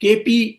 KP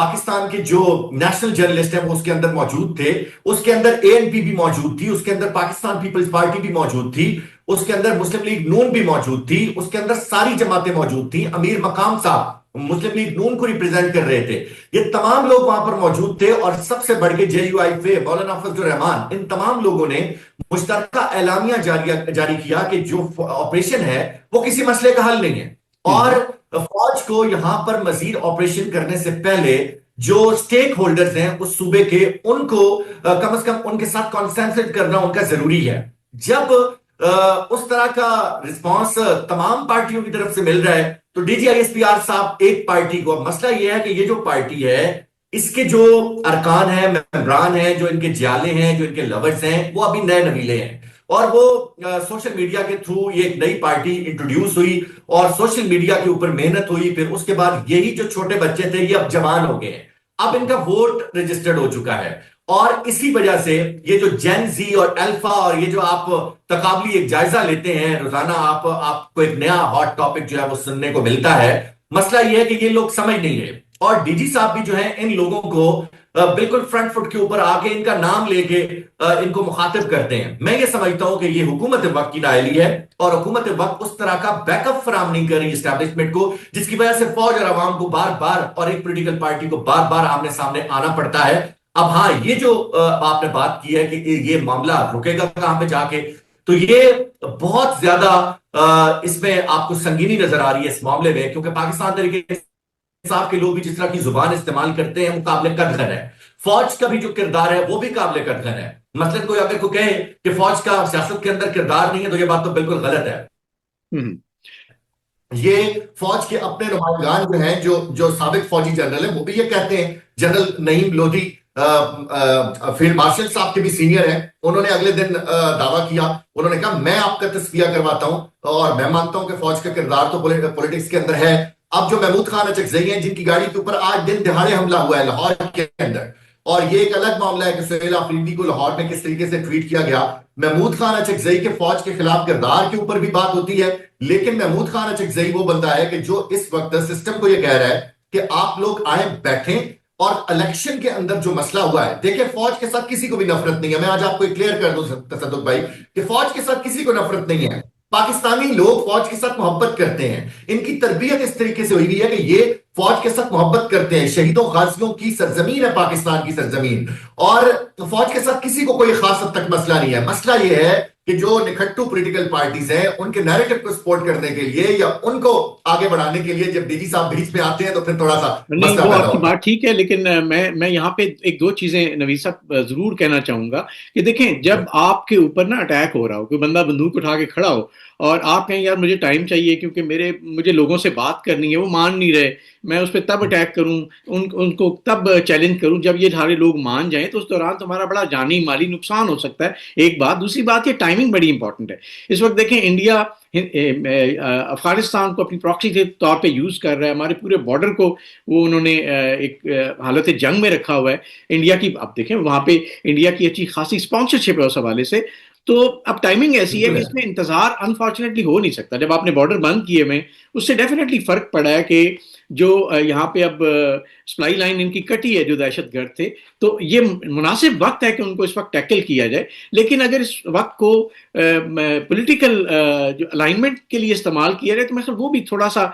Pakistan کے جو national journalist ہیں وہ اس کے اندر موجود تھے. اس کے اندر ANP بھی موجود تھی, اس کے اندر پاکستان پیپلز پارٹی بھی موجود تھی, اس کے اندر مسلم لیگ نون بھی موجود تھی, اس کے اندر ساری جماعتیں موجود تھیں. امیر مقام صاحب مسلم لیگ نون کو ریپرزینٹ کر رہے تھے. یہ تمام لوگ وہاں پر موجود تھے, اور سب سے بڑھ کے JUIF مولانا فضل الرحمان, ان تمام لوگوں نے مشترکہ اعلامیہ جاری کیا کہ جو آپریشن ہے وہ کسی مسئلے کا حل نہیں ہے, اور فوج کو یہاں پر مزید آپریشن کرنے سے پہلے جو سٹیک ہولڈرز ہیں اس صوبے کے, ان کو کم از کم ان کے ساتھ کانسنٹریٹ کرنا ان کا ضروری ہے. جب اس طرح کا رسپانس تمام پارٹیوں کی طرف سے مل رہا ہے تو DGISPR صاحب ایک پارٹی کو, مسئلہ یہ ہے کہ یہ جو پارٹی ہے اس کے جو ارکان ہیں, ممبران ہیں, جو ان کے جالے ہیں, جو ان کے لورز ہیں, وہ ابھی نئے نویلے ہیں, اور وہ سوشل میڈیا کے تھرو یہ ایک نئی پارٹی انٹروڈیوس ہوئی اور سوشل میڈیا کے اوپر محنت ہوئی. پھر اس کے بعد یہی جو چھوٹے بچے تھے یہ اب جوان ہو گئے ہیں, اب ان کا ووٹ رجسٹرڈ ہو چکا ہے, اور اسی وجہ سے یہ جو جین زی اور الفا, اور یہ جو آپ تقابلی ایک جائزہ لیتے ہیں روزانہ, آپ کو ایک نیا ہاٹ ٹاپک جو ہے وہ سننے کو ملتا ہے. مسئلہ یہ ہے کہ یہ لوگ سمجھ نہیں رہے, اور DG صاحب بھی جو ہیں ان لوگوں کو بالکل فرنٹ فٹ کے اوپر آ کے ان کا نام لے کے ان کو مخاطب کرتے ہیں. میں یہ سمجھتا ہوں کہ یہ حکومت وقت کی نااہلی ہے, اور حکومت وقت اس طرح کا بیک اپ فراہم نہیں کر رہی اسٹیبلشمنٹ کو, جس کی وجہ سے فوج اور عوام کو بار بار, اور ایک پولیٹیکل پارٹی کو بار بار آمنے سامنے آنا پڑتا ہے. اب ہاں, یہ جو آپ نے بات کی ہے کہ یہ معاملہ رکے گا کہاں پہ جا کے, تو یہ بہت زیادہ اس میں آپ کو سنگینی نظر آ رہی ہے اس معاملے میں, کیونکہ پاکستان طریقے صاحب کے لوگ بھی جس طرح کی زبان استعمال کرتے ہیں وہ قابل قدر ہے. فوج کا بھی جو کردار ہے وہ بھی قابل قدر ہے. مثلا کوئی اگر کوئی کہے کہ فوج کا سیاست کے اندر کردار نہیں ہے تو یہ بات تو بالکل غلط ہے. یہ فوج کے اپنے نمائندگان جو ہیں, جو سابق فوجی جنرل ہیں, وہ بھی یہ کہتے ہیں. جنرل نعیم لودھی فیلڈ مارشل صاحب کے بھی سینئر ہیں, انہوں نے اگلے دن دعویٰ کیا, انہوں نے کہا میں آپ کا تصفیہ کرواتا ہوں, اور میں مانتا ہوں کہ فوج کا کردار تو پولیٹکس کے اندر ہے. اب جو محمود خان اچکزئی ہیں, جن کی گاڑی کے اوپر آج دن دہاڑے حملہ ہوا ہے لاہور کے اندر, اور یہ ایک الگ معاملہ ہے کہ سہیل آفریدی کو لاہور میں کس طریقے سے ٹویٹ کیا گیا. محمود خان اچکزئی کے فوج کے خلاف کردار کے اوپر بھی بات ہوتی ہے, لیکن محمود خان اچکزئی وہ بندہ ہے کہ جو اس وقت سسٹم کو یہ کہہ رہا ہے کہ آپ لوگ آئیں بیٹھیں, اور الیکشن کے اندر جو مسئلہ ہوا ہے, دیکھیں فوج کے ساتھ کسی کو بھی نفرت نہیں ہے. میں آج آپ کو کلیئر کر دوں تصدق بھائی کہ فوج کے ساتھ کسی کو نفرت نہیں ہے. پاکستانی لوگ فوج کے ساتھ محبت کرتے ہیں, ان کی تربیت اس طریقے سے ہوئی ہوئی ہے کہ یہ فوج کے ساتھ محبت کرتے ہیں. شہیدوں غازیوں کی سرزمین ہے پاکستان کی سرزمین, اور فوج کے ساتھ کسی کو کوئی خاص حد تک مسئلہ نہیں ہے. مسئلہ یہ ہے کہ جو نکھٹو پولیٹیکل پارٹیز ہیں, ان کے نیریٹو کو سپورٹ کرنے کے لیے یا ان کو آگے بڑھانے کے لیے جب DG صاحب بیچ میں آتے ہیں تو پھر تھوڑا سا نہیں, وہ آپ کی بات ٹھیک ہے, لیکن میں یہاں پہ ایک دو چیزیں نوید صاحب ضرور کہنا چاہوں گا کہ دیکھیں, جب آپ کے اوپر نا اٹیک ہو رہا ہو, کوئی بندہ بندوق اٹھا کے کھڑا ہو, اور آپ کہیں یار مجھے ٹائم چاہیے کیونکہ مجھے لوگوں سے بات کرنی ہے, وہ مان نہیں رہے, میں اس پہ تب اٹیک کروں, ان کو تب چیلنج کروں جب یہ سارے لوگ مان جائیں, تو اس دوران تمہارا بڑا جانی مالی نقصان ہو سکتا ہے. ایک بات. دوسری بات, یہ ٹائمنگ بڑی امپورٹنٹ ہے. اس وقت دیکھیں انڈیا افغانستان کو اپنی پراکسی کے طور پہ یوز کر رہا ہے, ہمارے پورے بارڈر کو وہ انہوں نے ایک حالت جنگ میں رکھا ہوا ہے انڈیا کی. اب دیکھیں وہاں پہ انڈیا کی اچھی خاصی اسپانسرشپ ہے اس حوالے سے. تو اب ٹائمنگ ایسی ہے کہ اس میں انتظار انفارچونیٹلی ہو نہیں سکتا. جب آپ نے بارڈر بند کیے ہوئے, اس سے ڈیفینیٹلی فرق پڑا ہے کہ جو یہاں پہ اب سپلائی لائن ان کی کٹی ہے جو دہشت گرد تھے, تو یہ مناسب وقت ہے کہ ان کو اس وقت ٹیکل کیا جائے. لیکن اگر اس وقت کو پولیٹیکل جو الائنمنٹ کے لیے استعمال کیا جائے تو میں وہ بھی تھوڑا سا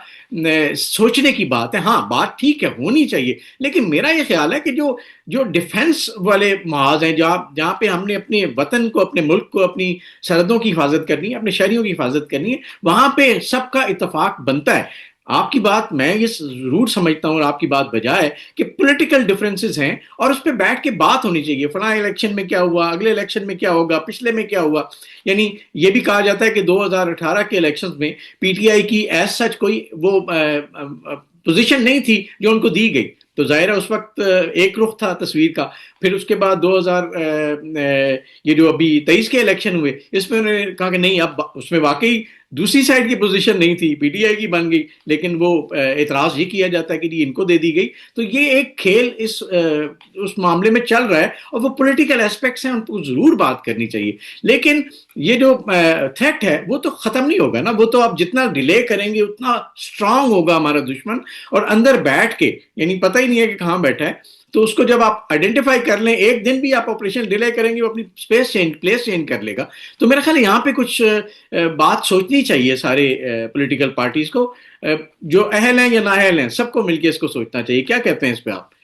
سوچنے کی بات ہے. ہاں بات ٹھیک ہے, ہونی چاہیے, لیکن میرا یہ خیال ہے کہ جو ڈیفنس والے محاذ ہیں, جہاں پہ ہم نے اپنے وطن کو, اپنے ملک کو, اپنی سرحدوں کی حفاظت کرنی ہے, اپنے شہریوں کی حفاظت کرنی ہے, وہاں پہ سب کا اتفاق بنتا ہے. آپ کی بات میں یہ ضرور سمجھتا ہوں, اور آپ کی بات بجائے کہ پولیٹیکل ڈفرینسز ہیں, اور اس پہ بیٹھ کے بات ہونی چاہیے. فلاں الیکشن میں کیا ہوا, اگلے الیکشن میں کیا ہوگا, پچھلے میں کیا ہوا. یعنی یہ بھی کہا جاتا ہے کہ 2018 کے الیکشنز میں PTI کی ایز سچ کوئی وہ پوزیشن نہیں تھی جو ان کو دی گئی. تو ظاہر ہے اس وقت ایک رخ تھا تصویر کا. پھر اس کے بعد 2000 یہ جو ابھی 23 کے الیکشن ہوئے, اس میں انہوں نے کہا کہ نہیں, اب اس میں واقعی دوسری سائڈ کی پوزیشن نہیں تھی، پی ٹی آئی کی بن گئی، لیکن وہ اعتراض یہ کیا جاتا ہے کہ جی ان کو دے دی گئی. تو یہ ایک کھیل اس معاملے میں چل رہا ہے، اور وہ پولیٹیکل اسپیکٹس ہیں، ان کو ضرور بات کرنی چاہیے. لیکن یہ جو تھریٹ ہے وہ تو ختم نہیں ہوگا نا، وہ تو آپ جتنا ڈیلے کریں گے اتنا اسٹرانگ ہوگا ہمارا دشمن، اور اندر بیٹھ کے یعنی پتہ ہی نہیں ہے کہ کہاں بیٹھا ہے. تو اس کو جب آپ آئیڈینٹیفائی کر لیں، ایک دن بھی آپ آپریشن ڈیلے کریں گے وہ اپنی پلیس چینج کر لے گا. تو میرا خیال ہے یہاں پہ کچھ بات سوچنی چاہیے سارے پولیٹیکل پارٹیز کو، جو اہل ہیں یا نااہل ہیں، سب کو مل کے اس کو سوچنا چاہیے. کیا کہتے ہیں اس پہ آپ؟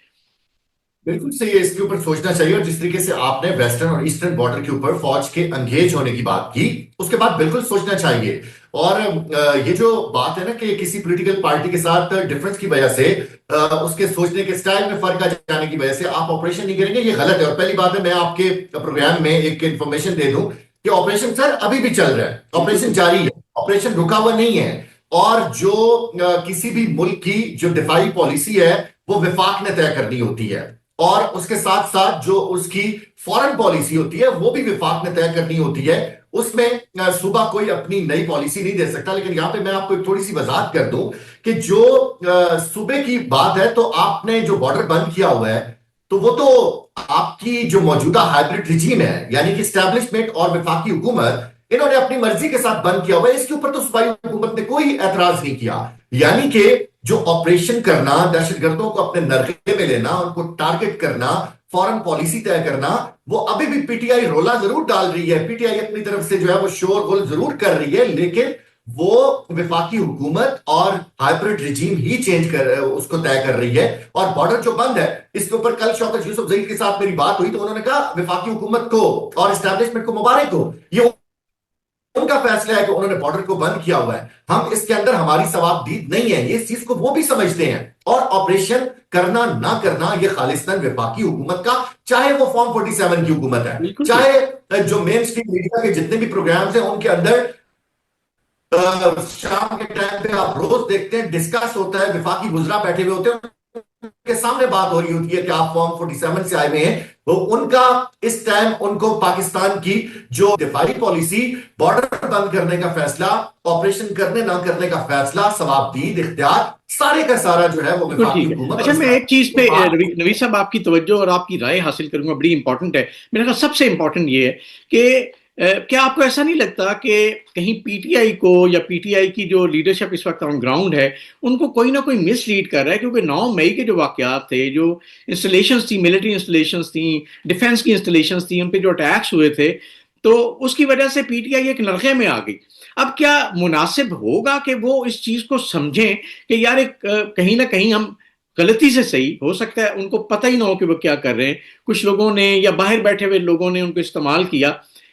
بالکل صحیح ہے، اس کے اوپر سوچنا چاہیے. اور جس طریقے سے آپ نے ویسٹرن اور ایسٹرن بارڈر کے اوپر فوج کے انگیج ہونے کی بات کی، اس کے بعد بالکل سوچنا چاہیے. اور یہ جو بات ہے نا کہ کسی پولیٹیکل پارٹی کے ساتھ ڈفرنس کی وجہ سے، اس کے سوچنے کے سٹائل میں فرق آ جانے کی وجہ سے آپ آپریشن نہیں کریں گے، یہ غلط ہے. اور پہلی بات ہے، میں آپ کے پروگرام میں ایک انفارمیشن دے دوں کہ آپریشن سر ابھی بھی چل رہا ہے، آپریشن جاری ہے، آپریشن رکا ہوا نہیں ہے. اور جو کسی بھی ملک کی جو دفاعی پالیسی ہے وہ وفاق نے طے کرنی ہوتی ہے، اور اس کے ساتھ ساتھ جو اس کی فورن پالیسی ہوتی ہے وہ بھی وفاق نے طے کرنی ہوتی ہے. اس میں صوبہ کوئی اپنی نئی پالیسی نہیں دے سکتا. لیکن یہاں پہ میں آپ کو ایک تھوڑی سی وضاحت کر دوں کہ جو صوبے کی بات ہے، تو آپ نے جو بارڈر بند کیا ہوا ہے، تو وہ تو آپ کی جو موجودہ ہائبرڈ ریجیم ہے، یعنی کہ اسٹیبلشمنٹ اور وفاقی حکومت، انہوں نے اپنی مرضی کے ساتھ بند کیا ہوا ہے. اس کے اوپر تو صوبائی حکومت نے کوئی اعتراض نہیں کیا. یعنی کہ جو آپریشن کرنا، دہشت گردوں کو اپنے نرغے میں لینا، ان کو ٹارگٹ کرنا، فورن پالیسی طے کرنا، وہ ابھی بھی پی ٹی آئی رولا ضرور ڈال رہی ہے، پی ٹی آئی اپنی طرف سے جو ہے وہ شور غل ضرور کر رہی ہے، لیکن وہ وفاقی حکومت اور ہائبرڈ ریجیم ہی چینج کر اس کو طے کر رہی ہے. اور بارڈر جو بند ہے، اس کے اوپر کل شوکت یوسف زئی کے ساتھ میری بات ہوئی تو انہوں نے کہا وفاقی حکومت کو اور اسٹیبلشمنٹ کو مبارک ہو، یہ ان کا فیصلہ ہے کہ انہوں نے بارڈر کو بند کیا ہوا ہے، ہم اس کے اندر ہماری ثواب دید نہیں ہے. یہ اس چیز کو وہ بھی سمجھتے ہیں. اور آپریشن کرنا نہ کرنا یہ خالصتاً وفاقی حکومت کا، چاہے وہ فارم 47 کی حکومت ہے، بالکل چاہے جو مین اسٹریم میڈیا کے جتنے بھی پروگرامز ہیں ان کے اندر شام کے ٹائم پہ آپ روز دیکھتے ہیں ڈسکس ہوتا ہے، وفاقی وزراء بیٹھے ہوئے ہوتے ہیں، کے سامنے بات ہو رہی ہوتی ہے کہ آپ فارم 47 سے آئے ہوئے ہیں. وہ ان کا اس ٹائم ان کو پاکستان کی جو دفاعی پالیسی، بارڈر بند کرنے کا فیصلہ، آپریشن کرنے نہ کرنے کا فیصلہ، ثواب دید اختیار، سارے کا سارا جو ہے وہ بالکل وفاقی ٹھیک ہے. حکومت. اچھا، میں ایک چیز پہ نوید صاحب آپ کی توجہ اور آپ کی رائے حاصل کروں گا، بڑی امپورٹنٹ ہے. میرا خیال سب سے امپورٹنٹ یہ ہے کہ کیا آپ کو ایسا نہیں لگتا کہ کہیں پی ٹی آئی کو یا پی ٹی آئی کی جو لیڈرشپ اس وقت آن گراؤنڈ ہے ان کو کوئی نہ کوئی مس لیڈ کر رہا ہے؟ کیونکہ 9 مئی کے جو واقعات تھے، جو انسٹالیشنز تھیں، ملٹری انسٹالیشنز تھیں، ڈیفنس کی انسٹالیشنز تھیں، ان پہ جو اٹیکس ہوئے تھے، تو اس کی وجہ سے پی ٹی آئی ایک نرغے میں آ گئی. اب کیا مناسب ہوگا کہ وہ اس چیز کو سمجھیں کہ یار کہیں نہ کہیں ہم غلطی سے، صحیح ہو سکتا ہے ان کو پتہ ہی نہ ہو کہ وہ کیا کر رہے ہیں، کچھ لوگوں نے یا باہر بیٹھے ہوئے لوگوں نے ان کو استعمال کیا،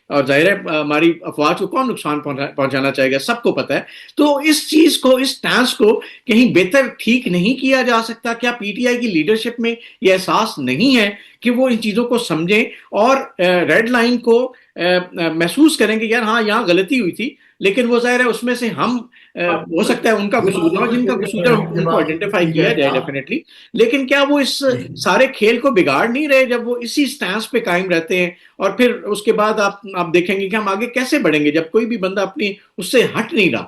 اور ظاہر ہے ہماری افواج کو کون نقصان پہنچانا چاہے گا، سب کو پتہ ہے. تو اس چیز کو، اس سٹانس کو کہیں بہتر ٹھیک نہیں کیا جا سکتا؟ کیا پی ٹی آئی کی لیڈرشپ میں یہ احساس نہیں ہے کہ وہ ان چیزوں کو سمجھیں اور ریڈ لائن کو محسوس کریں کہ یار ہاں یہاں غلطی ہوئی تھی، لیکن وہ ظاہر ہے اس میں سے ہم ہو سکتا ہے ان کا قصور نہ ہو، جن کا قصور ہے ان کو آئیڈینٹیفائی کیا جائے ڈیفینیٹلی، لیکن کیا وہ اس سارے کھیل کو بگاڑ نہیں رہے جب وہ اسی سٹانس پہ قائم رہتے ہیں؟ اور پھر اس کے بعد آپ دیکھیں گے کہ ہم آگے کیسے بڑھیں گے جب کوئی بھی بندہ اپنی اس سے ہٹ نہیں رہا.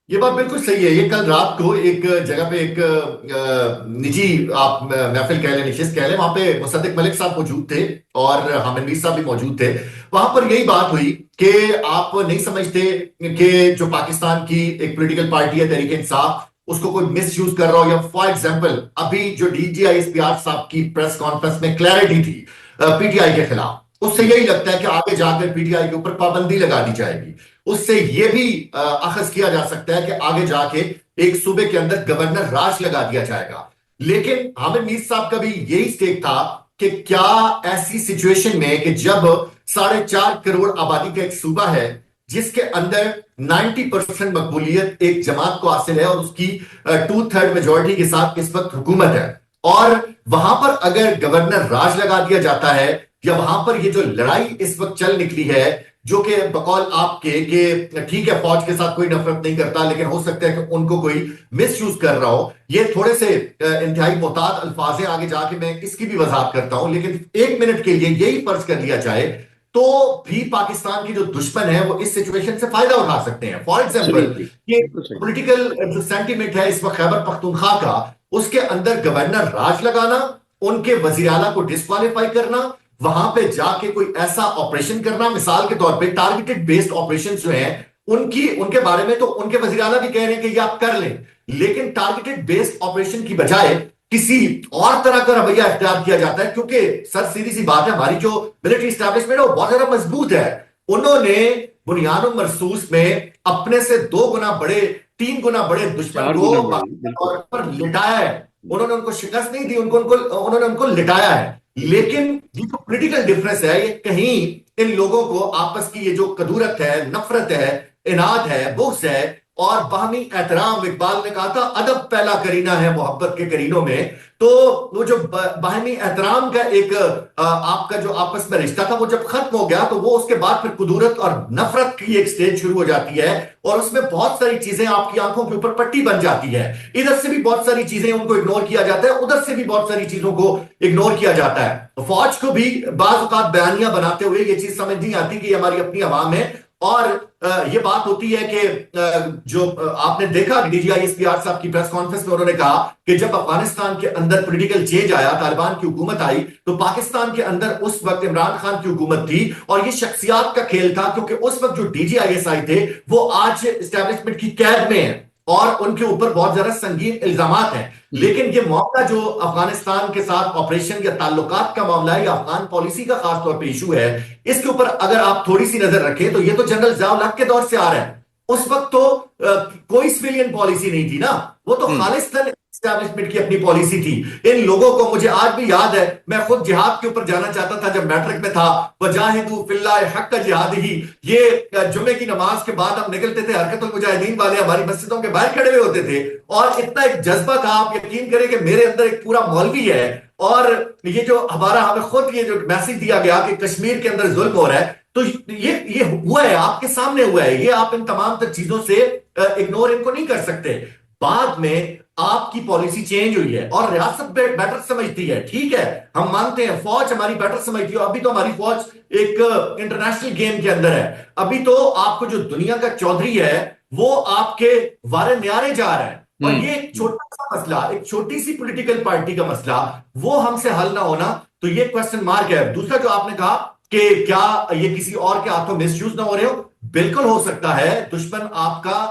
یہ بات بالکل صحیح ہے. یہ کل رات کو ایک جگہ پہ ایک نجی آپ محفل کہہ لیں، نشست کہہ لیں، وہاں پہ مصدق ملک صاحب موجود تھے اور حامد میر صاحب بھی موجود تھے. وہاں پر یہی بات ہوئی کہ آپ نہیں سمجھتے کہ جو پاکستان کی ایک پولیٹیکل پارٹی ہے تحریک انصاف، اس کو کوئی مس یوز کر رہا ہو. یا فار ایگزامپل ابھی جو D G I S P R صاحب کی پریس کانفرنس میں کلیئرٹی تھی پی ٹی آئی کے خلاف، اس سے یہی لگتا ہے کہ آگے جا کر پی ٹی آئی کے اوپر پابندی لگا دی جائے گی. اس سے یہ بھی اخذ کیا جا سکتا ہے کہ آگے جا کے ایک صوبے کے اندر گورنر راج لگا دیا جائے گا. لیکن حامد میر صاحب کا بھی یہی سٹیک تھا کہ کیا ایسی سچویشن میں کہ جب 4.5 کروڑ آبادی کا ایک صوبہ ہے جس کے اندر 90% مقبولیت ایک جماعت کو حاصل ہے اور اس کی 2/3 میجورٹی کے ساتھ اس وقت حکومت ہے، اور وہاں پر اگر گورنر راج لگا دیا جاتا ہے، یا وہاں پر یہ جو لڑائی اس وقت چل نکلی ہے، جو کہ بقول آپ کے کہ ٹھیک ہے فوج کے ساتھ کوئی نفرت نہیں کرتا لیکن ہو سکتا ہے کہ ان کو کوئی مس یوز کر رہا ہو، یہ تھوڑے سے انتہائی محتاط الفاظ ہیں، آگے جا کے میں اس کی بھی وضاحت کرتا ہوں. لیکن 1 منٹ کے لیے یہی فرض کر لیا جائے تو بھی پاکستان کے جو دشمن ہیں وہ اس سچویشن سے فائدہ اٹھا سکتے ہیں. فار ایگزامپل یہ پولیٹیکل جو سینٹیمنٹ ہے اس وقت خیبر پختونخوا کا, اس کے اندر گورنر راج لگانا, ان کے وزیر اعلیٰ کو ڈسکوالیفائی کرنا, وہاں پہ جا کے کوئی ایسا آپریشن کرنا, مثال کے طور پہ ٹارگیٹڈ بیسڈ آپریشن جو ہیں ان کے بارے میں تو ان کے وزیر اعلیٰ بھی کہہ رہے ہیں کہ یہ آپ کر لیں, لیکن ٹارگیٹڈ بیسڈ آپریشن کی بجائے کسی اور طرح کا رویہ اختیار کیا جاتا ہے, کیونکہ سر سیدھی سی بات ہے ہماری جو ملٹری اسٹیبلشمنٹ ہے وہ بہت زیادہ مضبوط ہے. انہوں نے بنیاد و مرصوص میں اپنے سے 2 گنا بڑے 3 گنا بڑے دشمن کو طور پر لٹایا ہے. انہوں نے ان کو شکست نہیں دی, انہوں نے ان کو لٹایا ہے. لیکن یہ جو پولیٹیکل ڈفرنس ہے یہ کہیں ان لوگوں کو آپس کی یہ جو کدورت ہے, نفرت ہے, اناد ہے, بغض ہے اور باہمی احترام, اقبال نے کہا تھا ادب پہلا کرینہ ہے محبت کے کرینوں میں, تو وہ جو باہمی احترام کا ایک آپ کا جو آپس میں رشتہ تھا وہ جب ختم ہو گیا تو وہ اس کے بعد پھر کدورت اور نفرت کی ایک سٹیج شروع ہو جاتی ہے, اور اس میں بہت ساری چیزیں آپ کی آنکھوں کے اوپر پٹی بن جاتی ہے. ادھر سے بھی بہت ساری چیزیں ان کو اگنور کیا جاتا ہے, ادھر سے بھی بہت ساری چیزوں کو اگنور کیا جاتا ہے. فوج کو بھی بعض اوقات بیانیاں بناتے ہوئے یہ چیز سمجھ نہیں آتی کہ یہ ہماری اپنی عوام ہے, اور یہ بات ہوتی ہے کہ جو آپ نے دیکھا D G I S P R صاحب کی پریس کانفرنس میں انہوں نے کہا کہ جب افغانستان کے اندر پولیٹیکل چینج آیا, طالبان کی حکومت آئی, تو پاکستان کے اندر اس وقت عمران خان کی حکومت تھی اور یہ شخصیات کا کھیل تھا, کیونکہ اس وقت جو D G I S I تھے وہ آج اسٹیبلشمنٹ کی قید میں ہیں اور ان کے اوپر بہت زیادہ سنگین الزامات ہیں. لیکن یہ معاملہ جو افغانستان کے ساتھ آپریشن یا تعلقات کا معاملہ ہے یا افغان پالیسی کا خاص طور پہ ایشو ہے, اس کے اوپر اگر آپ تھوڑی سی نظر رکھیں تو یہ تو جنرل ضیاء الحق کے دور سے آ رہا ہے. اس وقت تو کوئی سویلین پالیسی نہیں تھی نا, وہ تو خالصتاً اسٹیبلشمنٹ کی اپنی پالیسی تھی. ان لوگوں کو مجھے آج بھی یاد ہے, میں خود جہاد کے اوپر جانا چاہتا تھا جب میٹرک میں تھا, وجاہدوا فی اللہ حق جہاد ہی, یہ جمعے کی نماز کے بعد ہم نکلتے تھے, حرکت المجاہدین والے ہماری مسجدوں کے باہر کھڑے ہوئے ہوتے تھے, اور اتنا ایک جذبہ تھا, آپ یقین کریں کہ میرے اندر ایک پورا مولوی ہے, اور یہ جو ہمیں خود یہ جو میسج دیا گیا کہ کشمیر کے اندر ظلم ہو رہا ہے, تو یہ ہوا ہے, آپ کے سامنے ہوا ہے, یہ آپ ان تمام تر چیزوں سے اگنور ان کو نہیں کر سکتے. بعد میں آپ کی پالیسی چینج ہوئی ہے اور ریاست بیٹر سمجھتی ہے, ٹھیک ہے ہم مانتے ہیں فوج ہماری بیٹر سمجھتی ہے, ابھی تو ہماری فوج ایک انٹرنیشنل گیم کے اندر ہے, ابھی تو آپ کو جو دنیا کا چودھری ہے وہ آپ کے وارے نیارے جا رہا ہے, اور یہ ایک چھوٹا سا مسئلہ, ایک چھوٹی سی پولیٹیکل پارٹی کا مسئلہ, وہ ہم سے حل نہ ہونا, تو یہ کوسچن مارک ہے. دوسرا جو آپ نے کہا کہ کیا یہ کسی اور کے ہاتھوں مس یوز نہ ہو رہے ہو, بالکل ہو سکتا ہے. دشمن آپ کا,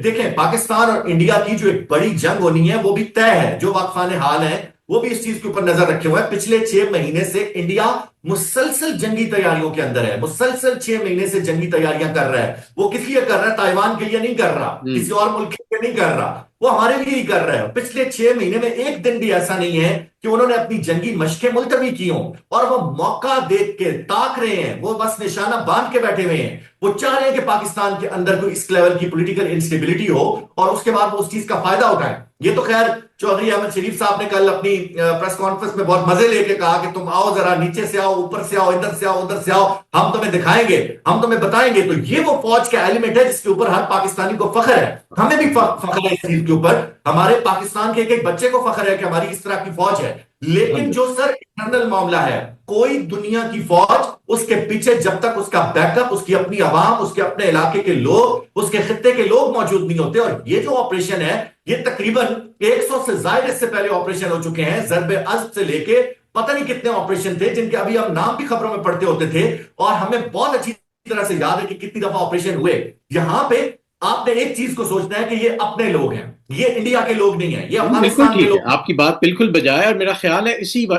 دیکھیں پاکستان اور انڈیا کی جو ایک بڑی جنگ ہونی ہے وہ بھی طے ہے, جو واقفان حال ہیں وہ بھی اس چیز کے اوپر نظر رکھے ہوئے ہیں. پچھلے 6 مہینے سے انڈیا مسلسل جنگی تیاریوں کے اندر ہے, مسلسل 6 مہینے سے جنگی تیاریاں کر رہا ہے. وہ کس لیے کر رہا ہے؟ تائیوان کے لیے نہیں کر رہا, کسی اور ملک کے لیے نہیں کر رہا, وہ ہمارے لیے ہی کر رہا ہے. پچھلے 6 مہینے میں ایک دن بھی ایسا نہیں ہے کہ انہوں نے اپنی جنگی مشقیں ملتوی کی ہوں, اور وہ موقع دیکھ کے تاک رہے ہیں, وہ بس نشانہ باندھ کے بیٹھے ہوئے ہیں. وہ چاہ رہے ہیں کہ پاکستان کے اندر کوئی اس لیول کی پولیٹیکل انسٹیبلٹی ہو اور اس کے بعد وہ اس چیز کا فائدہ اٹھائیں. یہ تو خیر چودھری احمد شریف صاحب نے کل اپنی پریس کانفرنس میں بہت مزے لے کے کہا کہ تم آؤ ذرا, نیچے سے آؤ, اوپر سے آؤ, ادھر سے آؤ, ادھر سے آؤ, ہم تمہیں دکھائیں گے, ہم تمہیں بتائیں گے. تو یہ وہ فوج کا ایلیمنٹ ہے جس کے اوپر ہر پاکستانی کو فخر ہے, ہمیں بھی فخر ہے اس چیز کے اوپر, ہمارے پاکستان کے ایک ایک بچے کو فخر ہے کہ ہماری اس طرح کی فوج ہے. لیکن جو سر انٹرنل معاملہ ہے, کوئی دنیا کی فوج اس کے پیچھے جب تک اس کا بیک اپ, اس کی اپنی عوام, اس کے اپنے علاقے کے لوگ, اس کے خطے کے لوگ موجود نہیں ہوتے. اور یہ جو آپریشن ہے یہ تقریباً 100 سے زائد اس سے پہلے آپریشن ہو چکے ہیں, ضرب عزب سے لے کے پتہ نہیں کتنے آپریشن تھے جن کے ابھی ہم نام بھی خبروں میں پڑھتے ہوتے تھے, اور ہمیں بہت اچھی طرح سے یاد ہے کہ کتنی دفعہ آپریشن ہوئے. یہاں پہ آپ نے ایک چیز کو سوچنا ہے کہ یہ اپنے لوگ ہیں, یہ انڈیا کے لوگ نہیں ہیں, یہ افغانستان کے لوگ. آپ کی بات بالکل بجائے, اور میرا خیال ہے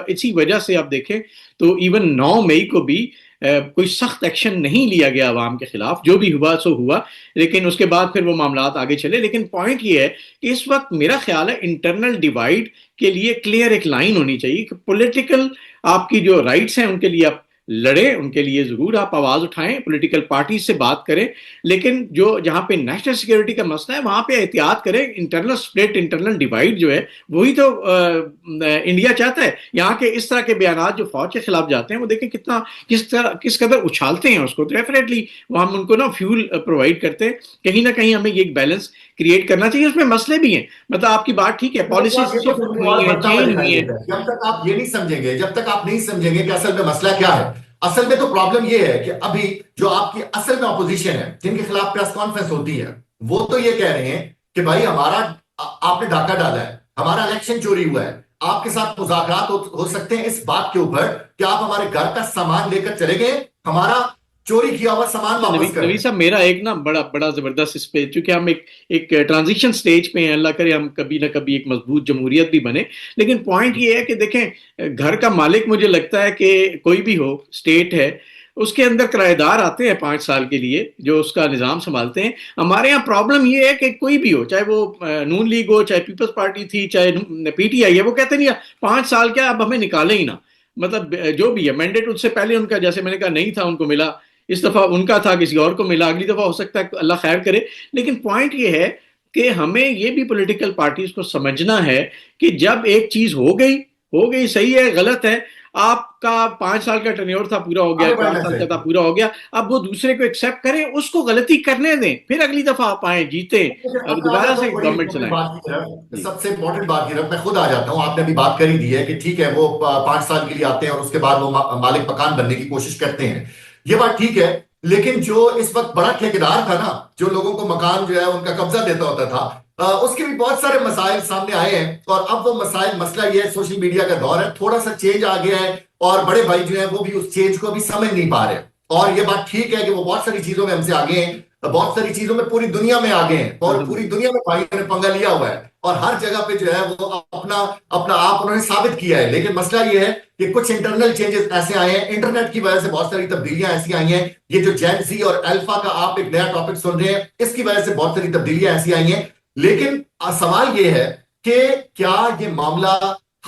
اسی وجہ سے آپ دیکھیں تو ایون 9 مئی کو بھی کوئی سخت ایکشن نہیں لیا گیا عوام کے خلاف, جو بھی ہوا سو ہوا, لیکن اس کے بعد پھر وہ معاملات آگے چلے. لیکن پوائنٹ یہ ہے کہ اس وقت میرا خیال ہے انٹرنل ڈیوائیڈ کے لیے کلیئر ایک لائن ہونی چاہیے کہ پولیٹیکل آپ کی جو رائٹس ہیں ان کے لیے آپ لڑیں, ان کے لیے ضرور آپ آواز اٹھائیں, پولیٹیکل پارٹی سے بات کریں, لیکن جہاں پہ نیشنل سیکورٹی کا مسئلہ ہے وہاں پہ احتیاط کریں. انٹرنل سپلٹ, انٹرنل ڈیوائیڈ جو ہے وہی تو انڈیا چاہتا ہے. یہاں کے اس طرح کے بیانات جو فوج کے خلاف جاتے ہیں وہ دیکھیں کس قدر اچھالتے ہیں اس کو. تو ڈیفینیٹلی وہ ہم ان کو نا فیول پرووائڈ کرتے ہیں. کہیں نہ کہیں ہمیں یہ ایک بیلنس کریٹ کرنا چاہیے. اس میں مسئلے بھی ہیں, مطلب آپ کی بات ٹھیک ہے, پالیسیز ہوئی ہیں, چینج ہوئی ہیں. جب تک آپ یہ نہیں سمجھیں گے, جب تک آپ نہیں سمجھیں گے کہ اصل میں مسئلہ کیا ہے, اصل میں تو پرابلم یہ ہے کہ ابھی جو آپ کی اصل میں اپوزیشن ہے، جن کے خلاف پریس کانفرنس ہوتی ہے، وہ تو یہ کہہ رہے ہیں کہ بھائی ہمارا آپ نے ڈاکہ ڈالا ہے، ہمارا الیکشن چوری ہوا ہے، آپ کے ساتھ مذاکرات ہو سکتے ہیں اس بات کے اوپر کہ آپ ہمارے گھر کا سامان لے کر چلے گئے، ہمارا چوری کیا ہوا سامان واپس کر نبی دیں۔ صاحب، میرا ایک نا بڑا زبردست اس پہ، چونکہ ہم ایک ٹرانزیشن سٹیج پہ ہیں، اللہ کرے ہم کبھی نہ کبھی ایک مضبوط جمہوریت بھی بنے، لیکن پوائنٹ یہ ہے کہ دیکھیں، گھر کا مالک مجھے لگتا ہے کہ کوئی بھی ہو، اسٹیٹ ہے، اس کے اندر کرایہ دار آتے ہیں 5 سال کے لیے جو اس کا نظام سنبھالتے ہیں۔ ہمارے یہاں پرابلم یہ ہے کہ کوئی بھی ہو، چاہے وہ نون لیگ ہو، چاہے پیپلز پارٹی تھی، چاہے پی ٹی آئی ہے، وہ کہتے نہیں 5 سال کیا، اب ہمیں نکالے ہی نہ، مطلب جو بھی ہے مینڈیٹ اس سے پہلے ان کا، جیسے میں نے کہا، نہیں تھا، ان کو ملا، اس دفعہ ان کا تھا، کسی اور کو ملا، اگلی دفعہ ہو سکتا ہے اللہ خیر کرے۔ لیکن پوائنٹ یہ ہے کہ ہمیں یہ بھی پولیٹیکل پارٹیز کو سمجھنا ہے کہ جب ایک چیز ہو گئی صحیح ہے غلط ہے، آپ کا 5 سال کا ٹرنیور تھا پورا ہو گیا، آگے 4 سال کا تھا پورا ہو گیا، اب وہ دوسرے کو ایکسیپٹ کریں، اس کو غلطی کرنے دیں، پھر اگلی دفعہ آپ آئیں، جیتیں، اب آ دوبارہ جاتا سے ہوں بڑی گورنمنٹ امپورٹنٹ چلائیں۔ بات کی طرف، جی سب سے امپورٹنٹ بات کی طرف میں خود آ جاتا ہوں۔ آپ نے ابھی بات کر ہی دی ہے کہ ٹھیک ہے وہ 5 سال کے لیے آتے ہیں اور اس کے بعد وہ مالک مکان بننے کی کوشش کرتے ہیں، یہ بات ٹھیک ہے، لیکن جو اس وقت بڑا ٹھیکیدار تھا نا، جو لوگوں کو مکان جو ہے ان کا قبضہ دیتا ہوتا تھا، اس کے بھی بہت سارے مسائل سامنے آئے ہیں، اور اب وہ مسئلہ یہ ہے، سوشل میڈیا کا دور ہے، تھوڑا سا چینج آ گیا ہے، اور بڑے بھائی جو ہیں وہ بھی اس چینج کو بھی سمجھ نہیں پا رہے، اور یہ بات ٹھیک ہے کہ وہ بہت ساری چیزوں میں ہم سے آگے ہیں، بہت ساری چیزوں میں پوری دنیا میں آگے ہیں، اور پوری الحمدللہ۔ دنیا میں بھائیوں نے پنگا لیا ہوا ہے، اور ہر جگہ پہ جو ہے وہ اپنا آپ انہوں نے ثابت کیا ہے، لیکن مسئلہ یہ ہے کہ کچھ انٹرنل چینجز ایسے آئے ہیں، انٹرنیٹ کی وجہ سے بہت ساری تبدیلیاں ایسی آئی ہیں، یہ جو جین زی اور الفا کا آپ ایک نیا ٹاپک سن رہے ہیں، اس کی وجہ سے بہت ساری تبدیلیاں ایسی آئی ہیں، لیکن سوال یہ ہے کہ کیا یہ معاملہ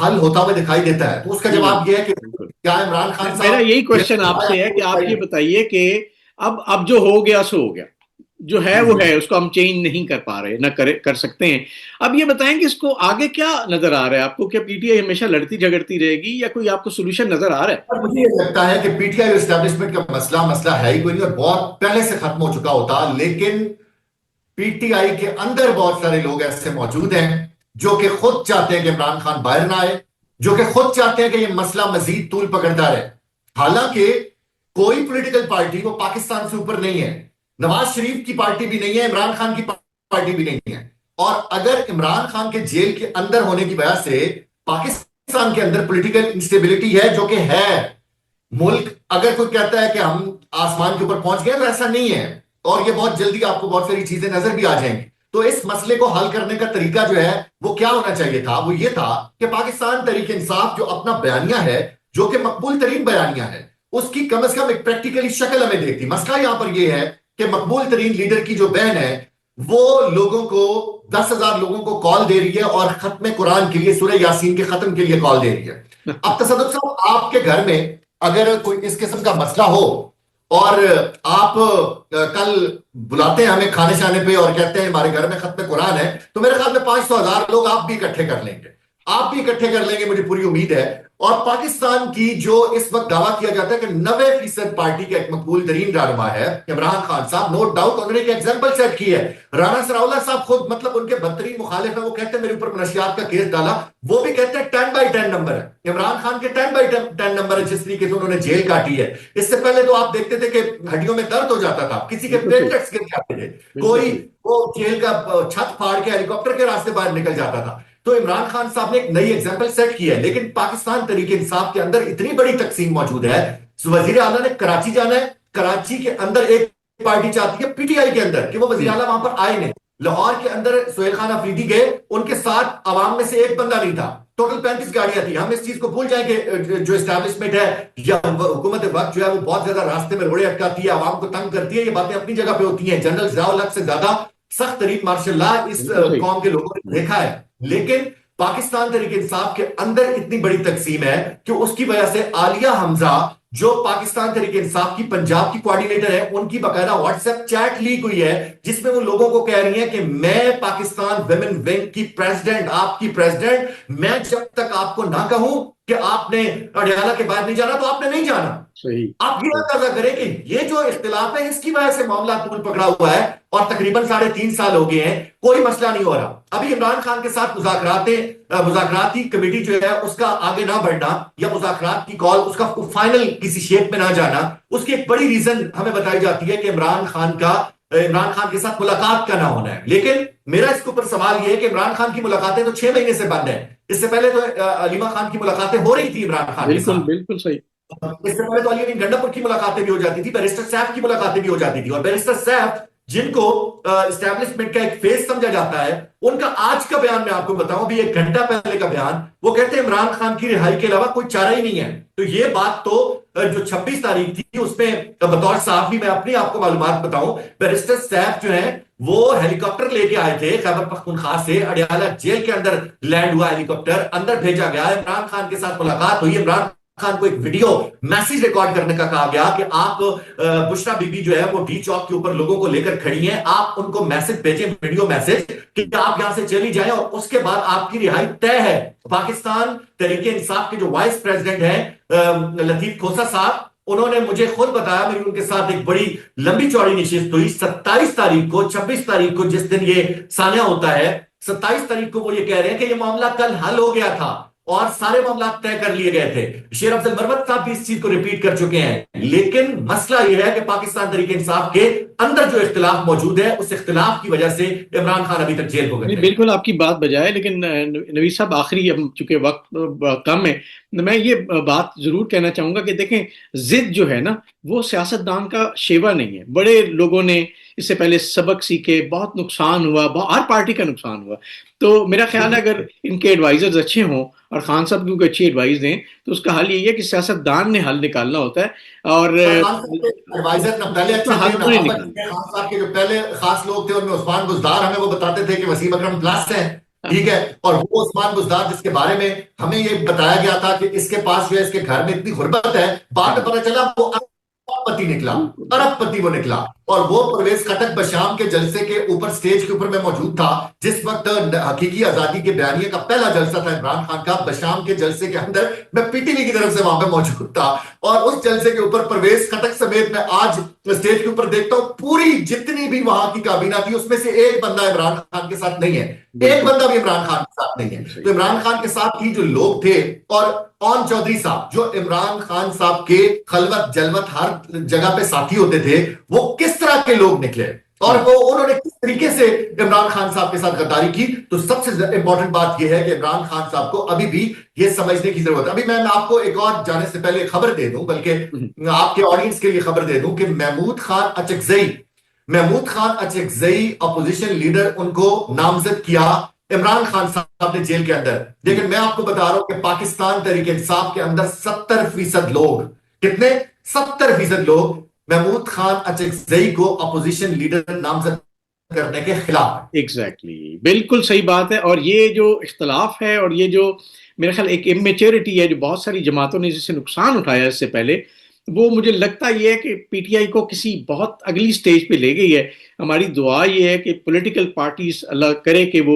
حل ہوتا ہوا دکھائی دیتا ہے؟ تو اس کا جی جواب یہ ہے کہ بالکل، کیا عمران خان میرا صاحب یہی کوشچن آپ سے ہے کہ آپ یہ بتائیے کہ اب جو ہو گیا سو ہو گیا، جو ہے جی وہ جی ہے، اس کو ہم چینج نہیں کر پا رہے، نہ کر سکتے ہیں۔ اب یہ بتائیں کہ اس کو آگے کیا نظر آ رہا ہے آپ کو، کہ پی ٹی آئی ہمیشہ لڑتی جھگڑتی رہے گی یا کوئی آپ کو سولوشن نظر آ رہا ہے؟ اور مجھے یہ لگتا ہے کہ پی ٹی آئی اسٹیبلشمنٹ کا مسئلہ ہے ہی کوئی نہیں، اور بہت پہلے سے ختم ہو چکا ہوتا، لیکن پی ٹی آئی کے اندر بہت سارے لوگ ایسے موجود ہیں جو کہ خود چاہتے ہیں کہ عمران خان باہر نہ آئے، جو کہ خود چاہتے ہیں کہ یہ مسئلہ مزید طول پکڑتا رہے، حالانکہ کوئی پولیٹیکل پارٹی وہ پاکستان سے اوپر نہیں ہے، نواز شریف کی پارٹی بھی نہیں ہے، عمران خان کی پارٹی بھی نہیں ہے، اور اگر عمران خان کے جیل کے اندر ہونے کی وجہ سے پاکستان کے اندر پولیٹیکل انسٹیبلٹی ہے، جو کہ ہے ملک، اگر کوئی کہتا ہے کہ ہم آسمان کے اوپر پہنچ گئے تو ایسا نہیں ہے، اور یہ بہت جلدی آپ کو بہت ساری چیزیں نظر بھی آ جائیں گی، تو اس مسئلے کو حل کرنے کا طریقہ جو ہے وہ کیا ہونا چاہیے تھا، وہ یہ تھا کہ پاکستان تحریک انصاف جو اپنا بیانیہ ہے، جو کہ مقبول ترین بیانیہ ہے، اس کی کم از کم ایک پریکٹیکلی شکل ہمیں دیکھتی۔ مسئلہ یہاں پر یہ ہے کہ مقبول ترین لیڈر کی جو بہن ہے وہ لوگوں کو 10,000 لوگوں کو کال دے رہی ہے اور ختم قرآن کے لیے، سورہ یاسین کے ختم کے لیے کال دے رہی ہے۔ اب تصدق صاحب، آپ کے گھر میں اگر کوئی اس قسم کا مسئلہ ہو اور آپ کل بلاتے ہیں ہمیں کھانے شانے پہ اور کہتے ہیں ہمارے گھر میں ختم قرآن ہے، تو میرے خیال میں 500,000 لوگ آپ بھی اکٹھے کر لیں گے، مجھے پوری امید ہے۔ اور پاکستان کی جو اس وقت دعویٰ کیا جاتا ہے کہ 90% پارٹی کا ایک مقبول ترین رہنما ہے عمران خان صاحب، نو ڈاؤٹ انہوں نے ایک ایگزامپل سیٹ کی ہے، رانا ثناءاللہ صاحب خود مطلب ان کے بدترین مخالف ہیں، وہ کہتے ہیں میرے اوپر منشیات کا کیس ڈالا، وہ بھی کہتے ہیں 10/10 نمبر ہے، عمران خان کے 10/10 نمبر ہے، جس طریقے سے انہوں نے جیل کاٹی ہے۔ اس سے پہلے تو آپ دیکھتے تھے کہ ہڈیوں میں درد ہو جاتا تھا، کسی کے بالکل صحیح، پلیٹلیٹس گر جاتے تھے، بالکل کوئی صحیح۔ وہ جیل کا چھت پھاڑ کے ہیلی کاپٹر کے راستے باہر نکل جاتا تھا۔ تو عمران خان صاحب نے ایک نئی ایگزامپل سیٹ کی ہے، لیکن پاکستان تحریک انصاف کے اندر اتنی بڑی تقسیم موجود ہے، وزیر اعلیٰ نے کراچی جانا ہے، کراچی کے اندر ایک پارٹی چاہتی ہے پی ٹی آئی کے اندر کہ وہ وزیر اعلیٰ وہاں پر آئے نہیں، لاہور کے اندر سہیل خان افریدی گئے، ان کے ساتھ عوام میں سے ایک بندہ نہیں تھا، ٹوٹل 35 گاڑیاں تھیں۔ ہم اس چیز کو بھول جائیں کہ جو اسٹیبلشمنٹ ہے یا حکومت وقت جو ہے وہ بہت زیادہ راستے میں روڑے اٹکاتی ہے، عوام کو تنگ کرتی ہے، یہ باتیں اپنی جگہ پہ ہوتی ہیں، جنرل ضیاء الحق سے زیادہ سخت ترین مارشل اللہ اس بالکل صحیح۔ قوم کے لوگوں نے دیکھا ہے، لیکن پاکستان تحریک انصاف کے اندر اتنی بڑی تقسیم ہے کہ اس کی وجہ سے عالیہ حمزہ جو پاکستان تحریک انصاف کی پنجاب کی کوارڈینیٹر ہے، ان کی باقاعدہ واٹس ایپ چیٹ لیک ہوئی ہے جس میں وہ لوگوں کو کہہ رہی ہیں کہ میں پاکستان ویمن ونگ کی پریزیڈنٹ، آپ کی پریزیڈنٹ، میں جب تک آپ کو نہ کہوں کہ آپ نے اڈیالہ کے باہر نہیں جانا تو آپ نے نہیں جانا، صحیح. آپ یہ اندازہ کریں کہ یہ جو اختلاف ہے اس کی وجہ سے معاملہ طول پکڑا ہوا ہے اور تقریباً 3.5 سال ہو گئے ہیں، کوئی مسئلہ نہیں ہو رہا. ابھی عمران خان کے ساتھ مذاکراتی کمیٹی جو ہے اس کا آگے نہ بڑھنا یا مذاکرات کی کال اس کا فائنل کسی شیپ میں نہ جانا، اس کی ایک بڑی ریزن ہمیں بتائی جاتی ہے کہ عمران خان کے ساتھ ملاقات کا نہ ہونا ہے. لیکن میرا اس کے اوپر سوال یہ ہے کہ عمران خان کی ملاقاتیں تو 6 مہینے سے بند ہیں. اس سے پہلے تو علیمہ خان کی ملاقاتیں ہو رہی تھی عمران خان کے بالکل ساتھ. بالکل صحیح. اس سے پہلے تو علی گنڈا پور کی ملاقاتیں بھی ہو جاتی تھی، بیرسٹر سیف کی ملاقاتیں بھی ہو جاتی تھی. اور بیرسٹر سیف جن کو اسٹیبلشمنٹ کا ایک فیس سمجھا جاتا ہے، ان کا آج کا بیان میں آپ کو بتاؤں بھی 1 گھنٹہ پہلے کا بیان، وہ کہتے ہیں عمران خان کی رہائی کے علاوہ کوئی چارہ ہی نہیں ہے. تو یہ بات تو جو 26 تاریخ تھی اس میں بطور صحافی میں اپنی آپ کو معلومات بتاؤں، بیرسٹر سیف جو ہیں وہ ہیلی کاپٹر لے کے آئے تھے خیبر پختونخوا سے، اڈیالہ جیل کے اندر لینڈ ہوا ہیلی کاپٹر، اندر بھیجا گیا، عمران خان کے ساتھ ملاقات ہوئی. عمران خان کو ایک ویڈیو میسج ریکارڈ کرنے کا کہا گیا کہ آپ بشرا بی بی جو ہے وہ ڈی چوک کے اوپر لوگوں کو لے کر کھڑی ہیں، آپ ان کو میسج بھیجیں، ویڈیو میسج کہ آپ یہاں سے چلی جائیں اور اس کے بعد آپ کی رہائی طے ہے. پاکستان تحریک انصاف کے جو وائس پریزیڈنٹ ہیں لطیف کھوسہ صاحب، انہوں نے مجھے خود بتایا، میری ان کے ساتھ ایک بڑی لمبی چوڑی نشست ہوئی 27 تاریخ کو، 26 تاریخ کو جس دن یہ سانحہ ہوتا ہے، 27 تاریخ کو وہ یہ کہہ رہے ہیں کہ یہ معاملہ کل حل ہو گیا تھا اور سارے معاملات طے کر لیے گئے تھے. شیر افضل مروت صاحب بھی اس چیز کو ریپیٹ کر چکے ہیں. لیکن مسئلہ یہ ہے کہ پاکستان تحریک انصاف کے اندر جو اختلاف موجود ہے، اس اختلاف کی وجہ سے عمران خان ابھی تک جیل ہو گئے. بالکل آپ کی بات بجائے، لیکن نوید صاحب آخری اب چونکہ وقت کم ہے، میں یہ بات ضرور کہنا چاہوں گا کہ دیکھیں ضد جو ہے نا وہ سیاستدان کا شیوا نہیں ہے. بڑے لوگوں نے اس سے پہلے سبق سیکھے، بہت نقصان ہوا، ہر پارٹی کا نقصان ہوا. تو میرا خیال ہے اگر ان کے ایڈوائزرز اچھے ہوں اور خان صاحب کو اچھی ایڈوائز دیں تو اس کا حل یہ ہے کہ سیاستدان نے حل نکالنا ہوتا ہے. اور ایڈوائزر نہ پہلے اچھے حل تھے نہ تو نہیں اب نکالنا. اچھے. خان صاحب کے جو پہلے خاص لوگ تھے ان میں عثمان بزدار، ہمیں وہ بتاتے تھے کہ وسیم اکرم پلس ہے، ٹھیک ہے. اور وہ عثمان بزدار جس کے بارے میں ہمیں یہ بتایا گیا تھا کہ اس کے پاس جو ہے اس کے گھر میں اتنی غربت ہے، بعد میں پتہ چلا وہ ارب پتی نکلا، ارب پتی وہ نکلا. اور وہ پرویز خٹک بشام کے جلسے کے اوپر سٹیج کے اوپر میں موجود تھا جس وقت حقیقی آزادی کے بیانیے کا پہلا جلسہ تھا عمران خان کا. بشام کے جلسے کے اندر میں پی ٹی وی کی طرف سے وہاں پہ موجود تھا اور اس جلسے کے اوپر پرویز خٹک سمیت میں آج سٹیج کے اوپر دیکھتا ہوں پوری جتنی بھی وہاں کی کابینہ تھی اس میں سے ایک بندہ عمران خان کے ساتھ نہیں ہے، ایک بندہ بھی عمران خان کے ساتھ نہیں ہے. تو عمران خان کے ساتھ ہی جو لوگ تھے، اور اون چودھری صاحب جو عمران خان صاحب کے خلوت جلوت ہر جگہ پہ ساتھی ہوتے تھے، وہ کس طرح کے لوگ نکلے اور وہ انہوں نے کس طریقے سے عمران خان صاحب کے ساتھ غداری کی. تو سب سے امپورٹنٹ بات یہ ہے کہ عمران خان صاحب کو ابھی بھی یہ سمجھنے کی ضرورت ہے. ابھی میں آپ کو ایک اور جانے سے پہلے خبر دے دوں، بلکہ آپ کے آڈینس کے لیے خبر دے دوں کہ محمود خان اچکزئی اپوزیشن لیڈر، ان کو نامزد کیا عمران خان صاحب نے جیل کے اندر. لیکن میں آپ کو بتا رہا ہوں کہ پاکستان تحریک انصاف کے اندر 70% لوگ، کتنے 70% لوگ محمود خان اچکزئی کو اپوزیشن لیڈر نامزد کرنے کے خلاف. ایگزیکٹلی بالکل صحیح بات ہے. اور یہ جو اختلاف ہے اور یہ جو میرے خیال ایک امیچیورٹی ہے جو بہت ساری جماعتوں نے جس سے نقصان اٹھایا اس سے پہلے، وہ مجھے لگتا یہ ہے کہ پی ٹی آئی کو کسی بہت اگلی سٹیج پہ لے گئی ہے. ہماری دعا یہ ہے کہ پولیٹیکل پارٹیز اللہ کرے کہ وہ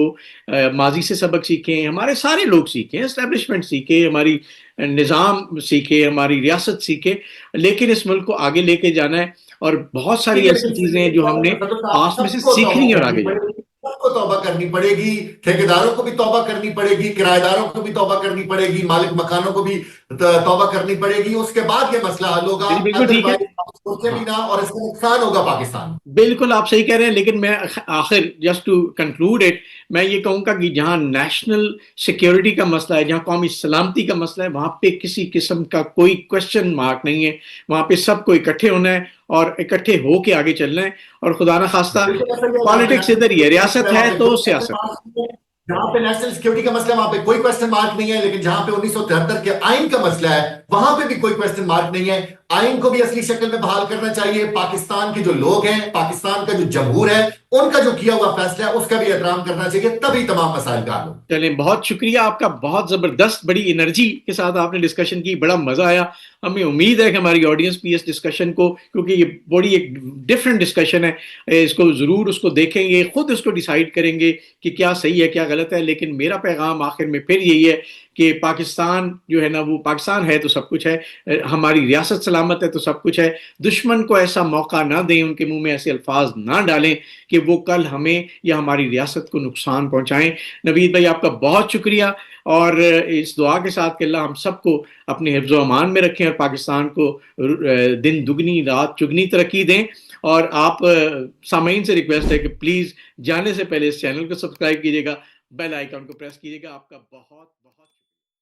ماضی سے سبق سیکھیں، ہمارے سارے لوگ سیکھیں، اسٹیبلشمنٹ سیکھے، ہماری نظام سیکھے، ہماری ریاست سیکھے، لیکن اس ملک کو آگے لے کے جانا ہے. اور بہت ساری ایسی چیزیں ہیں جو ہم نے پاسٹ میں سے سیکھنی ہے اور آگے جانا ہے. سب کو توبہ کرنی پڑے گی، ٹھیکیداروں کو بھی توبہ کرنی پڑے گی، کرایہ داروں کو بھی توبہ کرنی پڑے گی، مالک مکانوں کو بھی توبہ کرنی پڑے گی. اس کے بعد یہ مسئلہ حل ہوگا. بالکل ٹھیک ہے. سوچے بھی نہ اور اس کا نقصان ہوگا پاکستان. بالکل آپ صحیح کہہ رہے ہیں. لیکن میں آخر جسٹ ٹو کنکلوڈ اٹ میں یہ کہوں گا کہ جہاں نیشنل سیکیورٹی کا مسئلہ ہے، جہاں قومی سلامتی کا مسئلہ ہے، وہاں پہ کسی قسم کا کوئی کوشچن مارک نہیں ہے. وہاں پہ سب کو اکٹھے ہونا ہے اور اکٹھے ہو کے آگے چلنا ہے. اور خدا نخواستہ پالیٹکس ادھر ہی ہے، ریاست ہے تو سیاست. جہاں پہ نیشنل سیکیورٹی کا مسئلہ ہے وہاں پہ کوئی کوشچن مارک نہیں ہے، لیکن جہاں پہ 1973 کے آئین کا مسئلہ ہے وہاں پہ بھی کوئی کوشچن مارک نہیں ہے. آئین کو بھی اصلی شکل میں بحال کرنا چاہیے. پاکستان کے جو لوگ ہیں، پاکستان کا جو جمہور ہے، ان کا جو کیا ہوا فیصلہ ہے اس کا بھی احترام کرنا چاہیے، تبھی تمام مسائل کا حل ہو. چلیں بہت شکریہ آپ کا، بہت زبردست بڑی انرجی کے ساتھ آپ نے ڈسکشن کی، بڑا مزہ آیا. ہمیں امید ہے کہ ہماری آڈینس بھی اس ڈسکشن کو، کیونکہ یہ بڑی ایک ڈفرینٹ ڈسکشن ہے، اس کو ضرور اس کو دیکھیں گے، خود اس کو ڈیسائیڈ کریں گے کہ کیا صحیح ہے کیا غلط غلط ہے، لیکن میرا پیغام آخر میں پھر یہی ہے کہ پاکستان جو ہے نا وہ پاکستان ہے تو سب کچھ ہے، ہماری ریاست سلامت ہے تو سب کچھ ہے. دشمن کو ایسا موقع نہ دیں، ان کے منہ میں ایسے الفاظ نہ ڈالیں کہ وہ کل ہمیں یا ہماری ریاست کو نقصان پہنچائیں. نوید بھائی آپ کا بہت شکریہ، اور اس دعا کے ساتھ کہ اللہ ہم سب کو اپنے حفظ و امان میں رکھیں اور پاکستان کو دن دگنی رات چگنی ترقی دیں. اور آپ سامعین سے ریکویسٹ ہے کہ پلیز جانے سے پہلے اس چینل کو سبسکرائب کیجیے گا، بیل آئیکن کو پریس کیجیے گا. آپ کا بہت